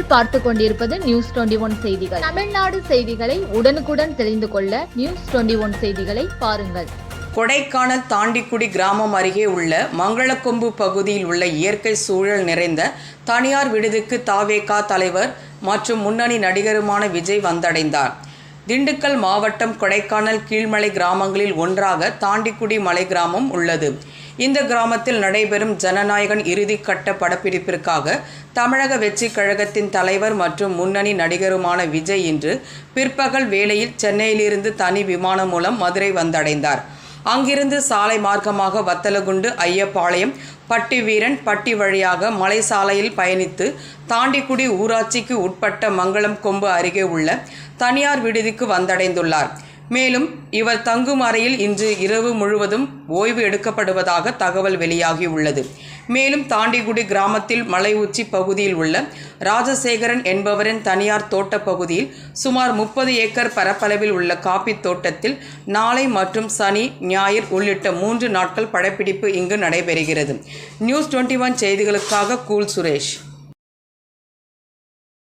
நீங்கள் பார்த்து கொண்டிருப்பது நியூஸ் 21 செய்திகள். தமிழ்நாடு செய்திகளை உடனுக்குடன் தெரிந்து கொள்ள நியூஸ் 21 செய்திகளை பாருங்கள். கொடைக்கானல் தாண்டிக்குடி கிராமம் அருகே உள்ள மங்களக்கொம்பு பகுதியில் உள்ள இயற்கை சூழல் நிறைந்த தனியார் விடுதிக்கு தவேகா தலைவர் மற்றும் முன்னணி நடிகருமான விஜய் வந்தடைந்தார். திண்டுக்கல் மாவட்டம் கொடைக்கானல் கீழ்மலை கிராமங்களில் ஒன்றாக தாண்டிக்குடி மலை கிராமம் உள்ளது. இந்த கிராமத்தில் நடைபெறும் ஜனநாயகன் இறுதிக்கட்ட படப்பிடிப்பிற்காக தமிழக வெற்றி கழகத்தின் தலைவர் மற்றும் முன்னணி நடிகருமான விஜய் இன்று பிற்பகல் வேளையில் சென்னையிலிருந்து தனி விமானம் மூலம் மதுரை வந்தடைந்தார். அங்கிருந்து சாலை மார்க்கமாக வத்தலகுண்டு, ஐயப்பாளையம், பட்டிவீரன் பட்டி வழியாக மலை சாலையில் பயணித்து தாண்டிக்குடி ஊராட்சிக்கு உட்பட்ட மங்களம் கொம்பு அருகே உள்ள தனியார் விடுதிக்கு வந்தடைந்துள்ளார். மேலும் இவர் தங்கும் அறையில் இன்று இரவு முழுவதும் ஓய்வு எடுக்கப்படுவதாக தகவல் வெளியாகி உள்ளது. மேலும் தாண்டிக்குடி கிராமத்தில் மலை உச்சி பகுதியில் உள்ள ராஜசேகரன் என்பவரின் தனியார் தோட்ட பகுதியில் சுமார் 30 ஏக்கர் பரப்பளவில் உள்ள காபி தோட்டத்தில் நாளை மற்றும் சனி, ஞாயிறு உள்ளிட்ட 3 நாட்கள் படப்பிடிப்பு இங்கு நடைபெறுகிறது. நியூஸ் 21 செய்திகளுக்காக கூல் சுரேஷ்.